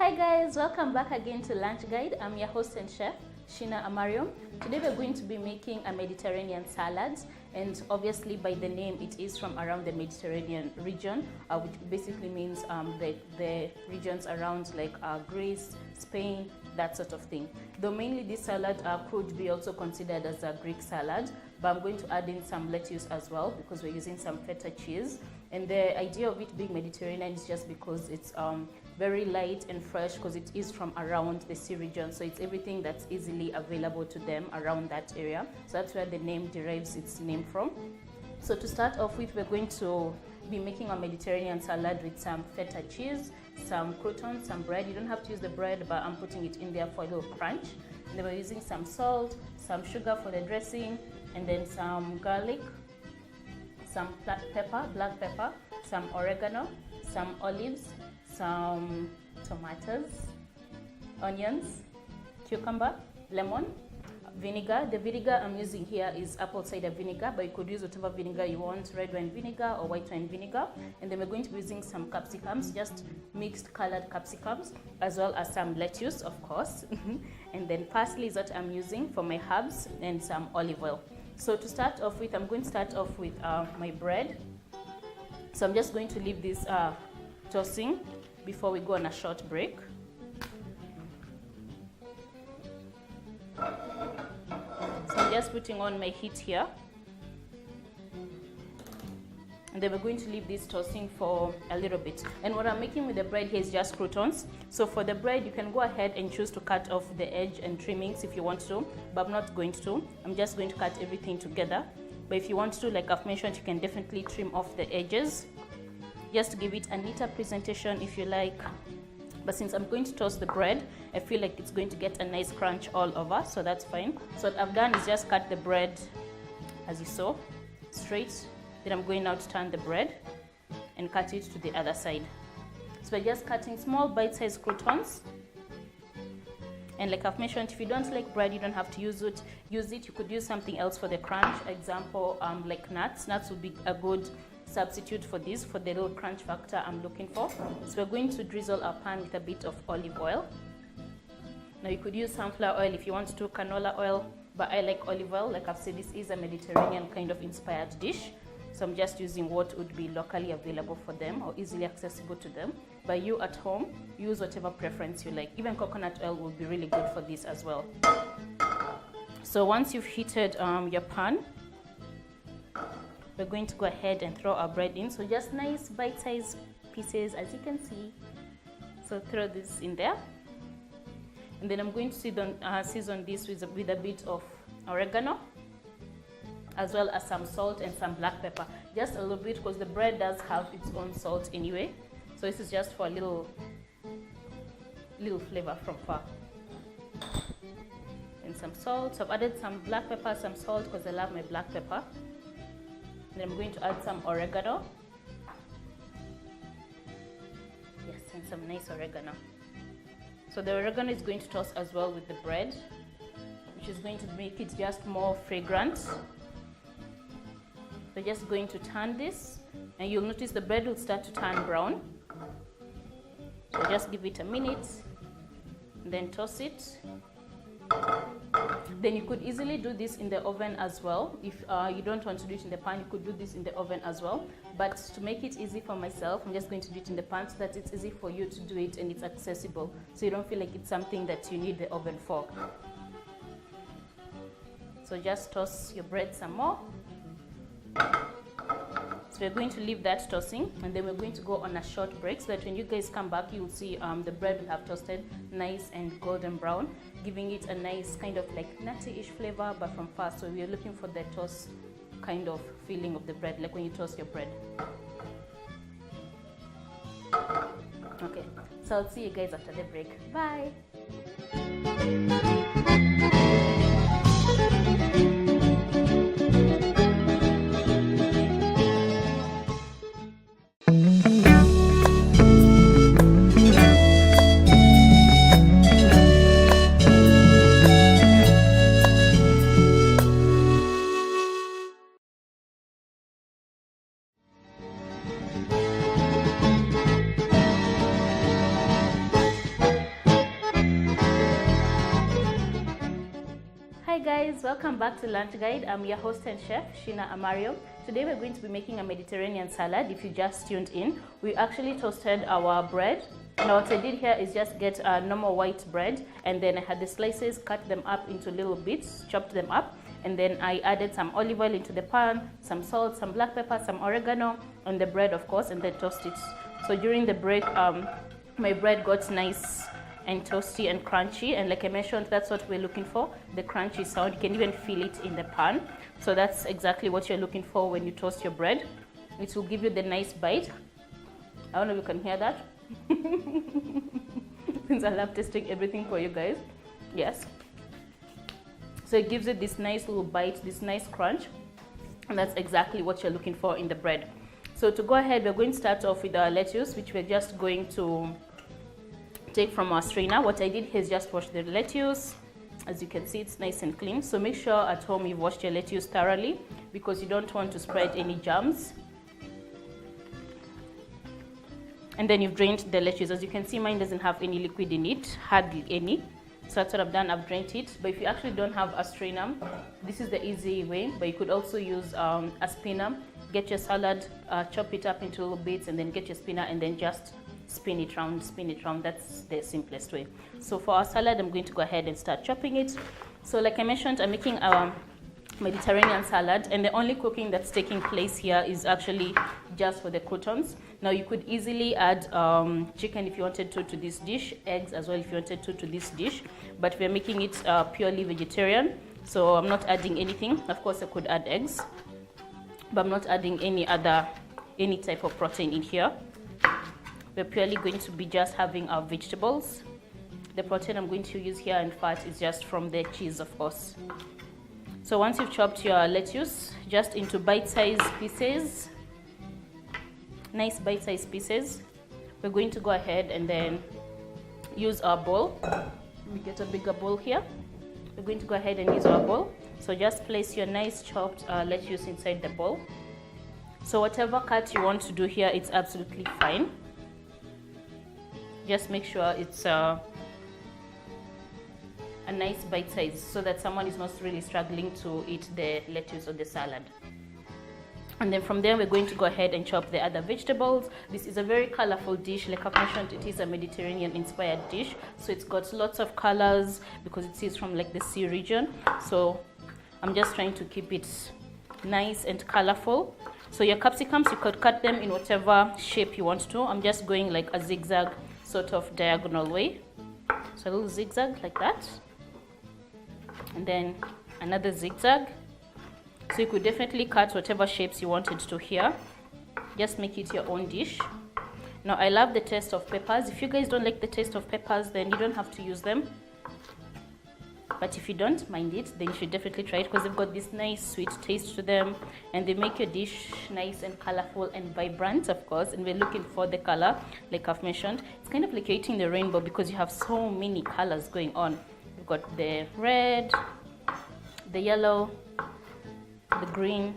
Hi guys, welcome back again to Lunch Guide. I'm your host and chef, Shina Amarium. Today we're going to be making a Mediterranean salad, and obviously by the name it is from around the Mediterranean region, which basically means the regions around like Greece, Spain, that sort of thing. Though mainly this salad could be also considered as a Greek salad, but I'm going to add in some lettuce as well because we're using some feta cheese. And the idea of it being Mediterranean is just because it's very light and fresh, because it is from around the sea region, so it's everything that's easily available to them around that area. So that's where the name derives its name from. So to start off with, we're going to be making a Mediterranean salad with some feta cheese, some croutons, some bread. You don't have to use the bread, but I'm putting it in there for a little crunch. And then we're using some salt, some sugar for the dressing, and then some garlic, some black pepper, some oregano, some olives, some tomatoes, onions, cucumber, lemon, vinegar. The vinegar I'm using here is apple cider vinegar, but you could use whatever vinegar you want, red wine vinegar or white wine vinegar. And then we're going to be using some capsicums, just mixed colored capsicums, as well as some lettuce, of course. And then parsley is what I'm using for my herbs, and some olive oil. So to start off with, I'm going to start off with my bread. So I'm just going to leave this tossing before we go on a short break. So I'm just putting on my heat here. And then we're going to leave this tossing for a little bit. And what I'm making with the bread here is just croutons. So for the bread, you can go ahead and choose to cut off the edge and trimmings if you want to, but I'm not going to. I'm just going to cut everything together. But if you want to, like I've mentioned, you can definitely trim off the edges, just to give it a neater presentation if you like. But since I'm going to toast the bread, I feel like it's going to get a nice crunch all over, so that's fine. So what I've done is just cut the bread, as you saw, straight. Then I'm going now to turn the bread and cut it to the other side. So we're just cutting small bite-sized croutons. And like I've mentioned, if you don't like bread, you don't have to use it. You could use something else for the crunch. Example, like nuts. Nuts would be a good substitute for this, for the little crunch factor I'm looking for. So we're going to drizzle our pan with a bit of olive oil. Now you could use sunflower oil if you want to, canola oil, but I like olive oil. Like I've said, this is a Mediterranean kind of inspired dish. So I'm just using what would be locally available for them or easily accessible to them. But you at home, use whatever preference you like. Even coconut oil will be really good for this as well. So once you've heated your pan, we're going to go ahead and throw our bread in. So just nice bite-sized pieces, as you can see. So throw this in there. And then I'm going to season this with a bit of oregano, as well as some salt and some black pepper. Just a little bit, because the bread does have its own salt anyway. So this is just for a little flavor from far. And some salt. So I've added some black pepper, some salt, because I love my black pepper. Then I'm going to add some oregano. Yes, and some nice oregano. So the oregano is going to toss as well with the bread, which is going to make it just more fragrant. So just going to turn this, and you'll notice the bread will start to turn brown. So just give it a minute, then toss it. Then you could easily do this in the oven as well. If you don't want to do it in the pan, you could do this in the oven as well. But to make it easy for myself, I'm just going to do it in the pan so that it's easy for you to do it and it's accessible, so you don't feel like it's something that you need the oven for. So just toss your bread some more. So we're going to leave that tossing, and then we're going to go on a short break so that when you guys come back, you'll see the bread will have toasted nice and golden brown, giving it a nice kind of like nutty-ish flavor, but from far. So we're looking for the toast kind of feeling of the bread, like when you toast your bread. Okay, so I'll see you guys after the break. Bye. guys, welcome back to Lunch Guide. I'm your host and chef, Sheena Amario. Today we're going to be making a Mediterranean salad. If you just tuned in, we actually toasted our bread. Now what I did here is just get a normal white bread, and then I had the slices, cut them up into little bits, chopped them up, and then I added some olive oil into the pan, some salt, some black pepper, some oregano, and the bread of course, and then toast it. So during the break, my bread got nice and toasty and crunchy, and like I mentioned, that's what we're looking for, the crunchy sound. You can even feel it in the pan. So that's exactly what you're looking for when you toast your bread. It will give you the nice bite. I don't know if you can hear that. Since I love testing everything for you guys. Yes. So it gives it this nice little bite, this nice crunch, and that's exactly what you're looking for in the bread. So to go ahead, we're going to start off with our lettuce, which we're just going to take from our strainer. What I did here is just wash the lettuce. As you can see, it's nice and clean. So make sure at home you've washed your lettuce thoroughly, because you don't want to spread any germs. And then you've drained the lettuce. As you can see, mine doesn't have any liquid in it, hardly any. So that's what I've done, I've drained it. But if you actually don't have a strainer, this is the easy way. But you could also use a spinner. Get your salad, chop it up into little bits, and then get your spinner and then just spin it round. That's the simplest way. So for our salad, I'm going to go ahead and start chopping it. So like I mentioned, I'm making our Mediterranean salad, and the only cooking that's taking place here is actually just for the croutons. Now you could easily add chicken if you wanted to this dish, eggs as well if you wanted to this dish, but we're making it purely vegetarian, so I'm not adding anything. Of course I could add eggs, but I'm not adding any type of protein in here. We're purely going to be just having our vegetables. The protein I'm going to use here and fat is just from the cheese, of course. So once you've chopped your lettuce just into bite-sized pieces, nice bite-sized pieces, we're going to go ahead and then use our bowl. We get a bigger bowl here. We're going to go ahead and use our bowl. So just place your nice chopped lettuce inside the bowl. So whatever cut you want to do here, it's absolutely fine. Just make sure it's a nice bite size, so that someone is not really struggling to eat the lettuce or the salad. And then from there, we're going to go ahead and chop the other vegetables. This is a very colorful dish. Like I've mentioned, it is a Mediterranean inspired dish, so it's got lots of colors because it is from like the sea region. So I'm just trying to keep it nice and colorful. So your capsicums, you could cut them in whatever shape you want to. I'm just going like a zigzag sort of diagonal way. So a little zigzag like that, and then another zigzag. So you could definitely cut whatever shapes you wanted to here. Just make it your own dish. Now I love the taste of peppers. If you guys don't like the taste of peppers, then you don't have to use them. But if you don't mind it, then you should definitely try it, because they've got this nice sweet taste to them, and they make your dish nice and colorful and vibrant, of course. And we're looking for the color, like I've mentioned. It's kind of like you're eating the rainbow because you have so many colors going on. You've got the red, the yellow, the green,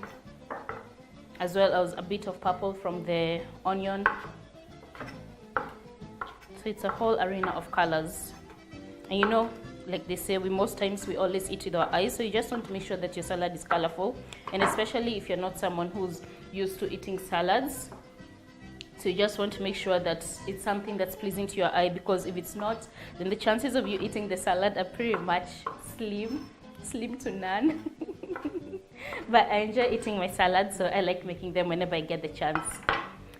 as well as a bit of purple from the onion. So it's a whole arena of colors. And you know, like they say, most times we always eat with our eyes, so you just want to make sure that your salad is colorful, and especially if you're not someone who's used to eating salads, so you just want to make sure that it's something that's pleasing to your eye, because if it's not, then the chances of you eating the salad are pretty much slim to none. But I enjoy eating my salad, so I like making them whenever I get the chance.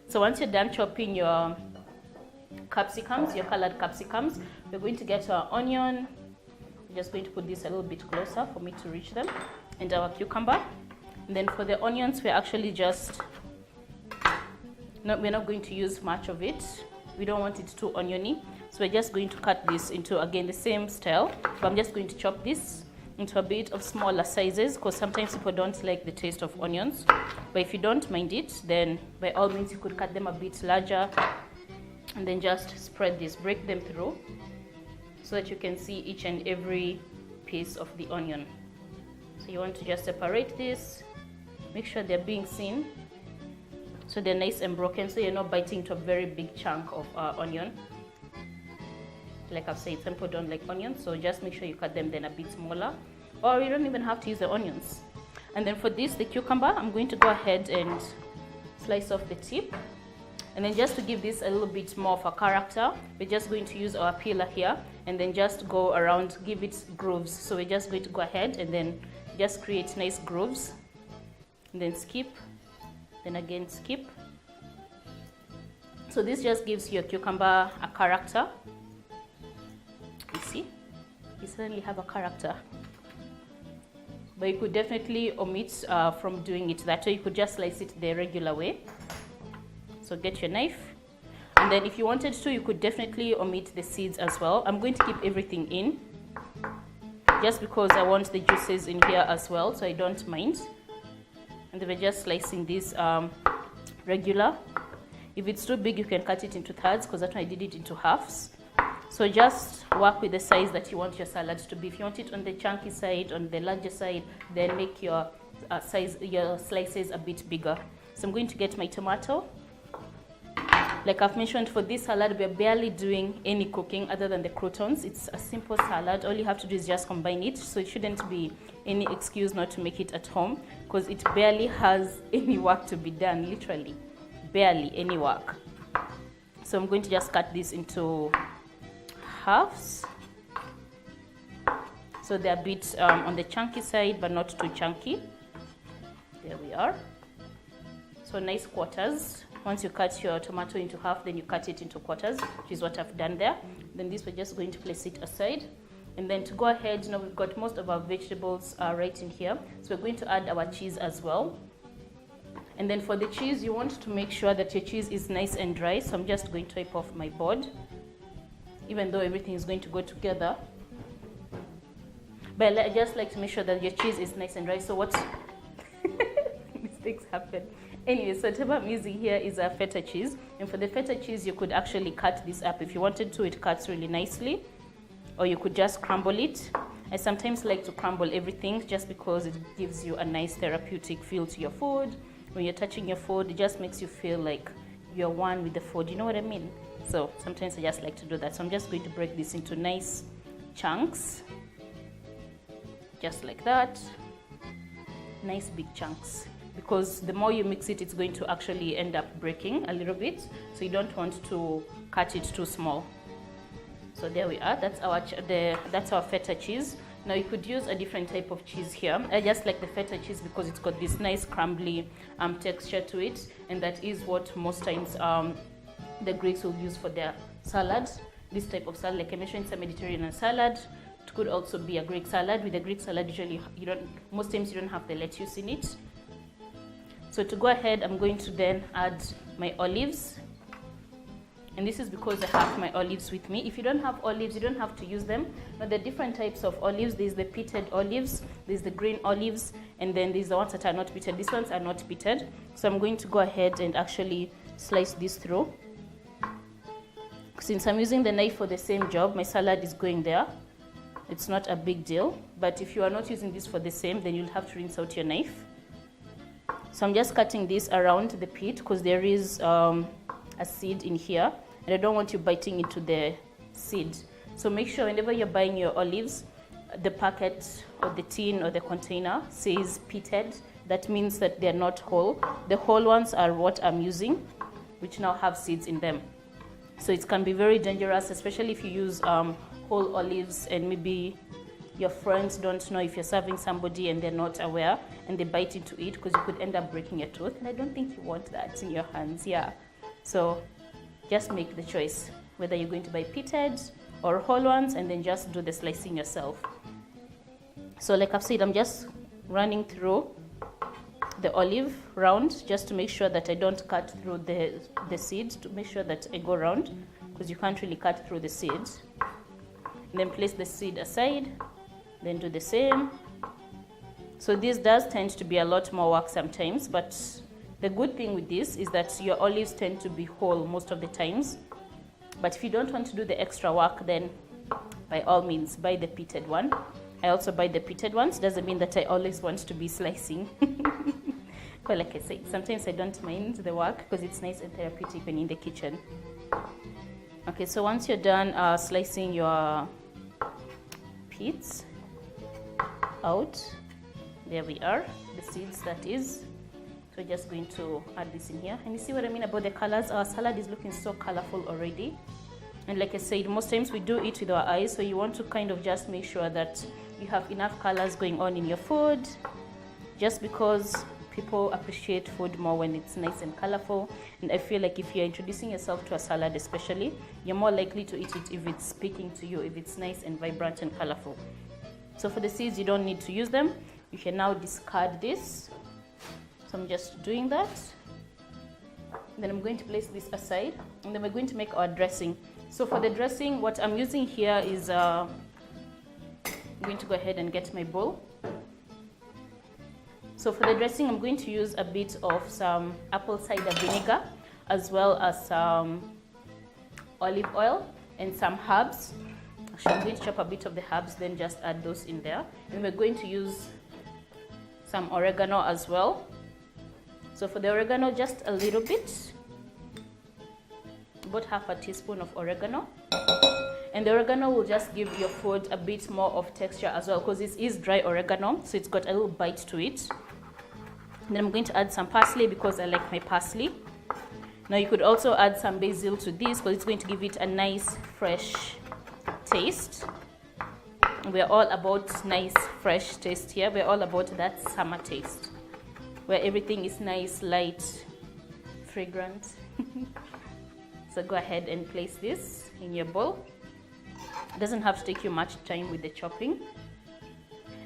So once you're done chopping your capsicums, your colored capsicums, we're going to get our onion. I'm just going to put this a little bit closer for me to reach them, and our cucumber. And then for the onions, we're actually just we're not going to use much of it. We don't want it too oniony, so we're just going to cut this into, again, the same style, but I'm just going to chop this into a bit of smaller sizes, because sometimes people don't like the taste of onions. But if you don't mind it, then by all means you could cut them a bit larger, and then just spread this, break them through, so that you can see each and every piece of the onion. So you want to just separate this, make sure they're being seen, so they're nice and broken, so you're not biting into a very big chunk of onion. Like I've said, some people don't like onions, so just make sure you cut them then a bit smaller, or you don't even have to use the onions. And then for this, the cucumber, I'm going to go ahead and slice off the tip. And then just to give this a little bit more of a character, we're just going to use our peeler here and then just go around, give it grooves. So we're just going to go ahead and then just create nice grooves. And then skip, then again skip. So this just gives your cucumber a character. You see, you suddenly have a character. But you could definitely omit from doing it that way. You could just slice it the regular way. So get your knife. And then if you wanted to, you could definitely omit the seeds as well. I'm going to keep everything in, just because I want the juices in here as well, so I don't mind. And then we're just slicing this regular. If it's too big, you can cut it into thirds, because that's why I did it into halves. So just work with the size that you want your salad to be. If you want it on the chunky side, on the larger side, then make your slices a bit bigger. So I'm going to get my tomato. Like I've mentioned, for this salad, we're barely doing any cooking other than the croutons. It's a simple salad. All you have to do is just combine it. So it shouldn't be any excuse not to make it at home, because it barely has any work to be done, literally. Barely any work. So I'm going to just cut this into halves. So they're a bit on the chunky side, but not too chunky. There we are. So nice quarters. Once you cut your tomato into half, then you cut it into quarters, which is what I've done there. Then this, we're just going to place it aside. And then to go ahead, now we've got most of our vegetables right in here. So we're going to add our cheese as well. And then for the cheese, you want to make sure that your cheese is nice and dry. So I'm just going to wipe off my board, even though everything is going to go together. But I just like to make sure that your cheese is nice and dry. So what mistakes happen. Anyway, so whatever I'm using here is a feta cheese. And for the feta cheese, you could actually cut this up. If you wanted to, it cuts really nicely. Or you could just crumble it. I sometimes like to crumble everything just because it gives you a nice therapeutic feel to your food. When you're touching your food, it just makes you feel like you're one with the food. You know what I mean? So sometimes I just like to do that. So I'm just going to break this into nice chunks. Just like that. Nice big chunks. Because the more you mix it, it's going to actually end up breaking a little bit. So you don't want to cut it too small. So there we are. That's our feta cheese. Now you could use a different type of cheese here. I just like the feta cheese because it's got this nice crumbly texture to it, and that is what most times the Greeks will use for their salad. This type of salad, like I mentioned, it's a Mediterranean salad. It could also be a Greek salad. With a Greek salad, usually most times you don't have the lettuce in it. So to go ahead, I'm going to then add my olives. And this is because I have my olives with me. If you don't have olives, you don't have to use them. Now, there are different types of olives. There's the pitted olives, there's the green olives, and then there's the ones that are not pitted. These ones are not pitted. So I'm going to go ahead and actually slice this through. Since I'm using the knife for the same job, my salad is going there. It's not a big deal. But if you are not using this for the same, then you'll have to rinse out your knife. So I'm just cutting this around the pit because there is a seed in here, and I don't want you biting into the seed. So make sure whenever you're buying your olives, the packet or the tin or the container says pitted. That means that they're not whole. The whole ones are what I'm using, which now have seeds in them. So it can be very dangerous, especially if you use whole olives and maybe your friends don't know if you're serving somebody and they're not aware and they bite into it, because you could end up breaking your tooth, and I don't think you want that in your hands. Yeah, so just make the choice whether you're going to buy pitted or whole ones, and then just do the slicing yourself. So like I've said, I'm just running through the olive round just to make sure that I don't cut through the seed, to make sure that I go round, because you can't really cut through the seed. And then place the seed aside. Then do the same. So this does tend to be a lot more work sometimes, but the good thing with this is that your olives tend to be whole most of the times. But if you don't want to do the extra work, then by all means buy the pitted one. I also buy the pitted ones. Doesn't mean that I always want to be slicing. But like I said, sometimes I don't mind the work because it's nice and therapeutic when in the kitchen. Okay, so once you're done slicing your pits, out. There we are, the seeds that is. So we're just going to add this in here. And you see what I mean about the colors? Our salad is looking so colorful already. And like I said, most times we do it with our eyes, so you want to kind of just make sure that you have enough colors going on in your food, just because people appreciate food more when it's nice and colorful. And I feel like if you're introducing yourself to a salad especially, you're more likely to eat it if it's speaking to you, if it's nice and vibrant and colorful. So for the seeds, you don't need to use them. You can now discard this. So I'm just doing that. Then I'm going to place this aside, and then we're going to make our dressing. So for the dressing, what I'm using here is, I'm going to go ahead and get my bowl. So for the dressing, I'm going to use a bit of some apple cider vinegar, as well as some olive oil and some herbs. Actually, I'm going to chop a bit of the herbs, then just add those in there. And we're going to use some oregano as well. So for the oregano, just a little bit, about half a teaspoon of oregano. And the oregano will just give your food a bit more of texture as well, because this is dry oregano, so it's got a little bite to it. And then I'm going to add some parsley because I like my parsley. Now you could also add some basil to this because it's going to give it a nice fresh taste. We're all about nice fresh taste here. We're all about that summer taste, where everything is nice, light, fragrant. So go ahead and place this in your bowl. It doesn't have to take you much time with the chopping.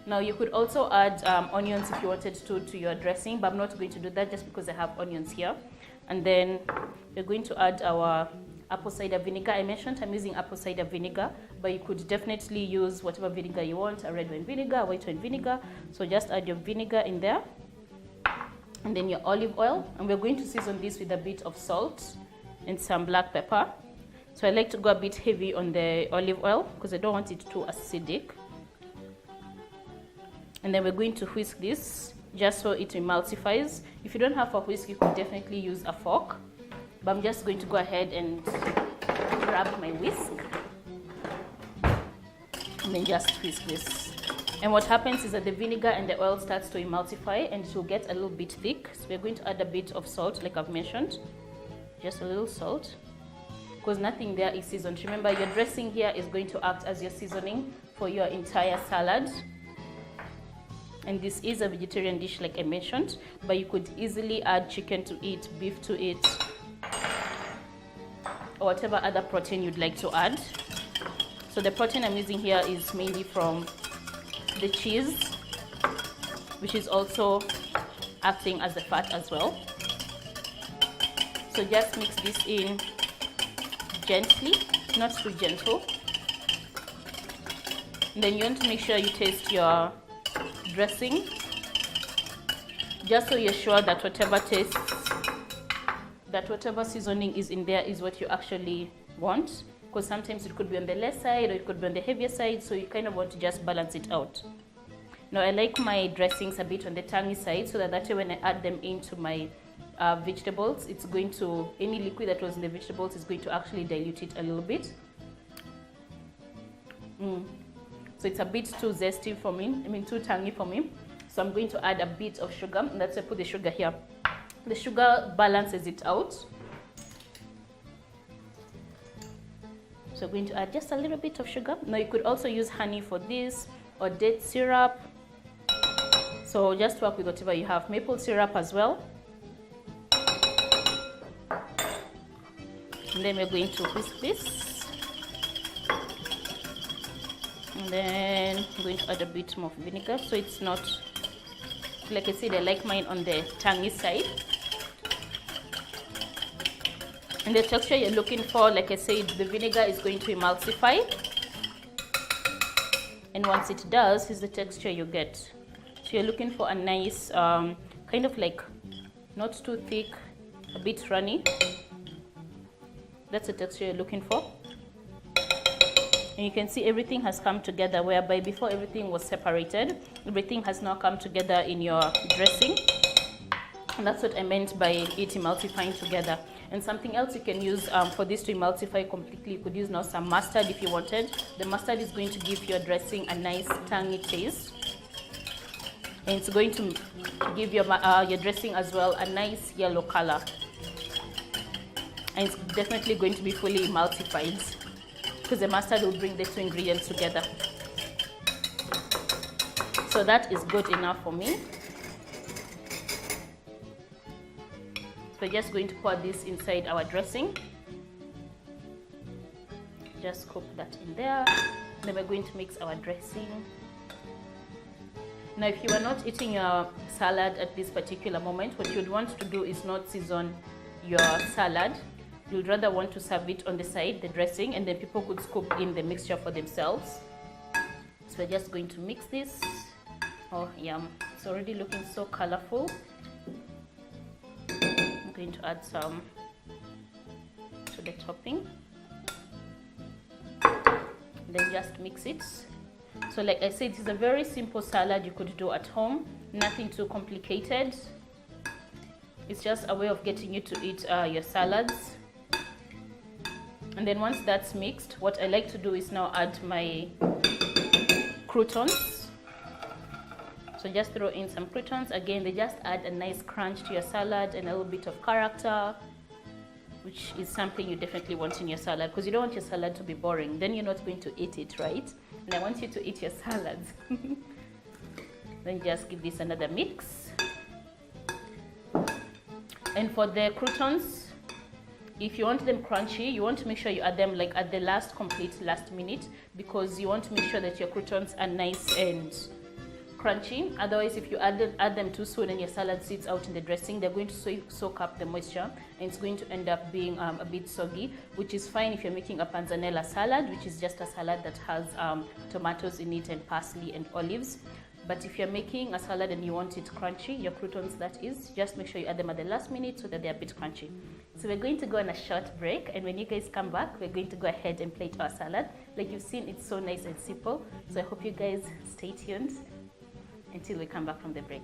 Now you could also add onions if you wanted to your dressing, but I'm not going to do that just because I have onions here. And then we're going to add our apple cider vinegar. I mentioned I'm using apple cider vinegar, but you could definitely use whatever vinegar you want, a red wine vinegar, a white wine vinegar. So just add your vinegar in there. And then your olive oil. And we're going to season this with a bit of salt and some black pepper. So I like to go a bit heavy on the olive oil because I don't want it too acidic. And then we're going to whisk this just so it emulsifies. If you don't have a whisk, you could definitely use a fork. But I'm just going to go ahead and grab my whisk and then just whisk this. And what happens is that the vinegar and the oil starts to emulsify and it will get a little bit thick. So we're going to add a bit of salt, like I've mentioned. Just a little salt, because nothing there is seasoned. Remember, your dressing here is going to act as your seasoning for your entire salad. And this is a vegetarian dish, like I mentioned, but you could easily add chicken to it, beef to it, or whatever other protein you'd like to add. So the protein I'm using here is mainly from the cheese, which is also acting as the fat as well. So just mix this in gently, not too gentle. And then you want to make sure you taste your dressing, just so you're sure that whatever seasoning is in there is what you actually want, because sometimes it could be on the less side or it could be on the heavier side, so you kind of want to just balance it out. Now I like my dressings a bit on the tangy side, so that way when I add them into my vegetables, it's going to, any liquid that was in the vegetables is going to actually dilute it a little bit. So it's a bit too zesty for me, too tangy for me. So I'm going to add a bit of sugar, and that's why I put the sugar here. The sugar balances it out. So I'm going to add just a little bit of sugar. Now you could also use honey for this, or date syrup. So just work with whatever you have. Maple syrup as well. And then we're going to whisk this. And then I'm going to add a bit more vinegar, so it's not, like I said, I like mine on the tangy side. And the texture you're looking for, like I said, the vinegar is going to emulsify. And once it does, is the texture you get. So you're looking for a nice, kind of like not too thick, a bit runny. That's the texture you're looking for. And you can see everything has come together, whereby before everything was separated, everything has now come together in your dressing. And that's what I meant by it emulsifying together. And something else you can use for this to emulsify completely, you could use now some mustard if you wanted. The mustard is going to give your dressing a nice tangy taste. and it's going to give your dressing as well a nice yellow color, and it's definitely going to be fully emulsified because the mustard will bring the two ingredients together. So that is good enough for me. So we're just going to pour this inside our dressing. Just scoop that in there. Then we're going to mix our dressing. Now, if you are not eating your salad at this particular moment, what you'd want to do is not season your salad. You'd rather want to serve it on the side, the dressing, and then people could scoop in the mixture for themselves. So we're just going to mix this. Oh, yum. It's already looking so colorful. I'm going to add some to the topping. Then just mix it. So like I said, it's a very simple salad you could do at home, nothing too complicated. It's just a way of getting you to eat your salads. And then once that's mixed, what I like to do is now add my croutons. So just throw in some croutons. Again, they just add a nice crunch to your salad and a little bit of character, which is something you definitely want in your salad, because you don't want your salad to be boring. Then you're not going to eat it, right? And I want you to eat your salads. Then just give this another mix. And for the croutons, if you want them crunchy, you want to make sure you add them like at the last minute, because you want to make sure that your croutons are nice and crunchy. Otherwise, if you add them too soon and your salad sits out in the dressing, they're going to soak up the moisture and it's going to end up being a bit soggy, which is fine if you're making a panzanella salad, which is just a salad that has tomatoes in it and parsley and olives. But if you're making a salad and you want it crunchy, your croutons that is, just make sure you add them at the last minute so that they're a bit crunchy. So we're going to go on a short break, and when you guys come back, we're going to go ahead and plate our salad. Like you've seen, it's so nice and simple. So I hope you guys stay tuned until we come back from the break.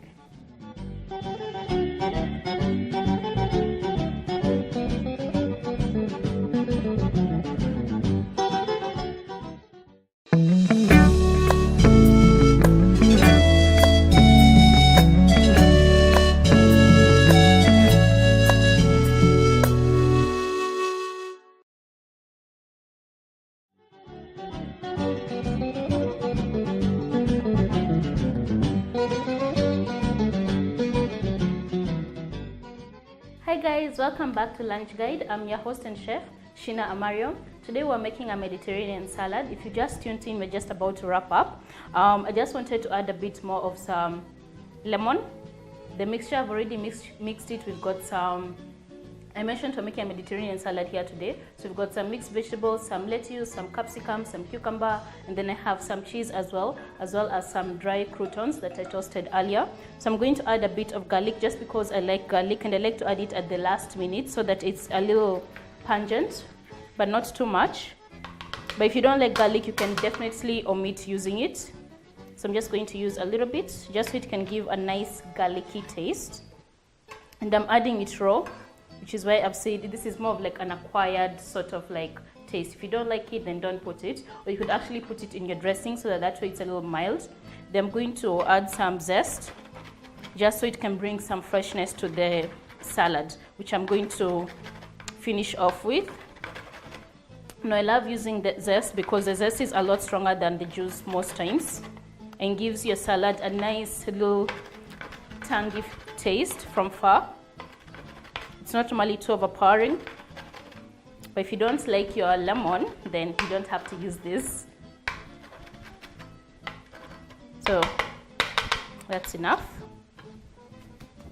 Hi guys, welcome back to Lunch Guide. I'm your host and chef, Shina Amario. Today we're making a Mediterranean salad. If you just tuned in, we're just about to wrap up. I just wanted to add a bit more of some lemon. The mixture, I've already mixed it. We've got some, I mentioned we're making a Mediterranean salad here today. So we've got some mixed vegetables, some lettuce, some capsicum, some cucumber, and then I have some cheese as well as some dry croutons that I toasted earlier. So I'm going to add a bit of garlic just because I like garlic, and I like to add it at the last minute so that it's a little pungent, but not too much. But if you don't like garlic, you can definitely omit using it. So I'm just going to use a little bit just so it can give a nice garlicky taste. And I'm adding it raw, which is why I've said this is more of like an acquired sort of like taste. If you don't like it, then don't put it, or you could actually put it in your dressing so that way it's a little mild. Then I'm going to add some zest just so it can bring some freshness to the salad, which I'm going to finish off with. Now I love using the zest because the zest is a lot stronger than the juice most times and gives your salad a nice little tangy taste from far. It's not normally too overpowering, but if you don't like your lemon, then you don't have to use this. So that's enough.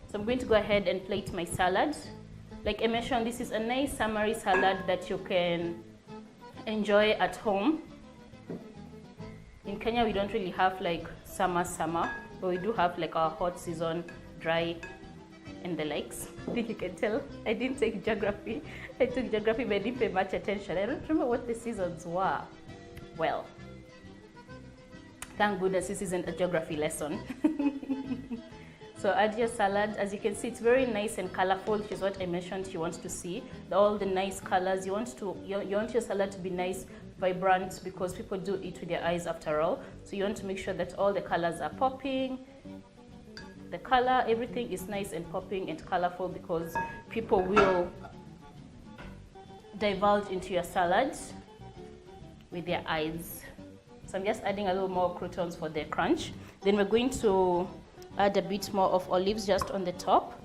So I'm going to go ahead and plate my salad. Like I mentioned, this is a nice summery salad that you can enjoy at home. In Kenya, we don't really have like summer, but we do have like our hot season, dry, and the likes. I think you can tell I didn't take geography. I took geography, but I didn't pay much attention. I don't remember what the seasons were. Well, thank goodness this isn't a geography lesson. So add your salad. As you can see, it's very nice and colorful, which is what I mentioned you want to see. All the nice colors. You want your salad to be nice, vibrant, because people do eat with their eyes after all. So you want to make sure that all the colors are popping. the color, everything is nice and popping and colorful because people will divulge into your salad with their eyes. So I'm just adding a little more croutons for the crunch. Then we're going to add a bit more of olives just on the top,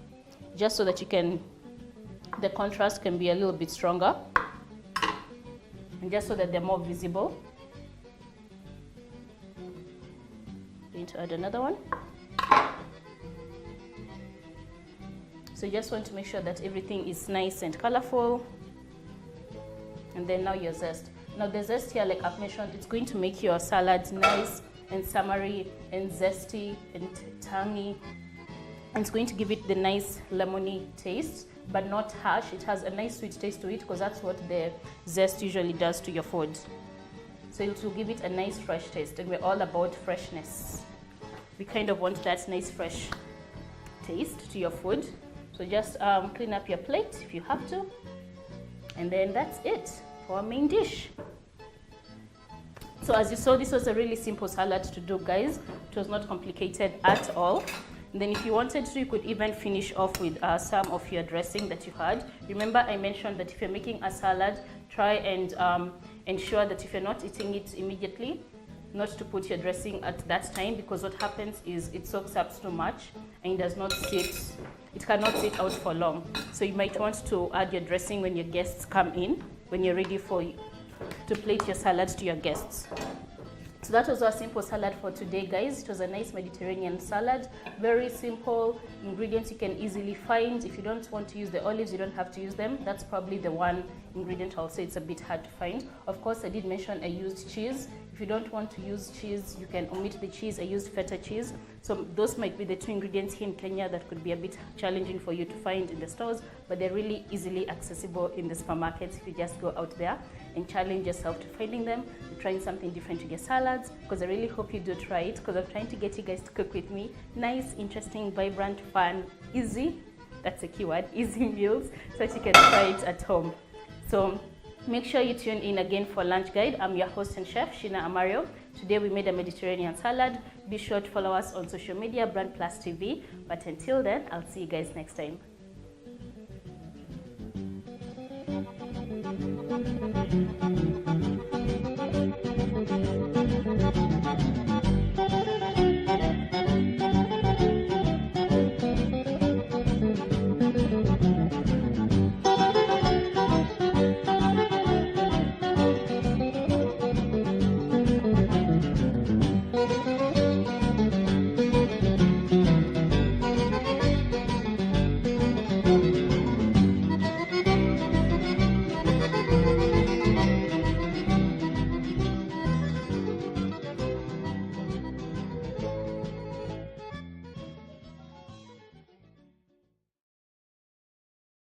just so that the contrast can be a little bit stronger, and just so that they're more visible. Going to add another one. So you just want to make sure that everything is nice and colorful. And then now your zest. Now the zest here, like I've mentioned, it's going to make your salad nice and summery and zesty and tangy. And it's going to give it the nice lemony taste, but not harsh. It has a nice sweet taste to it because that's what the zest usually does to your food. So it will give it a nice fresh taste, and we're all about freshness. We kind of want that nice fresh taste to your food. So just clean up your plate if you have to. And then that's it for our main dish. So as you saw, this was a really simple salad to do, guys. It was not complicated at all. And then if you wanted to, you could even finish off with some of your dressing that you had. Remember, I mentioned that if you're making a salad, try and ensure that if you're not eating it immediately, not to put your dressing at that time, because what happens is it soaks up too much and it does not sit. It cannot sit out for long. So you might want to add your dressing when your guests come in, when you're ready to plate your salad to your guests. So that was our simple salad for today, guys. It was a nice Mediterranean salad, very simple ingredients you can easily find. If you don't want to use the olives, you don't have to use them. That's probably the one ingredient I'll say it's a bit hard to find. Of course, I did mention I used cheese. If you don't want to use cheese, you can omit the cheese. I used feta cheese. So those might be the two ingredients here in Kenya that could be a bit challenging for you to find in the stores, but they're really easily accessible in the supermarkets if you just go out there and challenge yourself to finding them, to trying something different to your salads, because I really hope you do try it, because I'm trying to get you guys to cook with me. Nice, interesting, vibrant, fun, easy, that's a keyword, easy meals, so that you can try it at home. So make sure you tune in again for Lunch Guide. I'm your host and chef, Shina Amario. Today we made a Mediterranean salad. Be sure to follow us on social media, Brand Plus TV. But until then, I'll see you guys next time.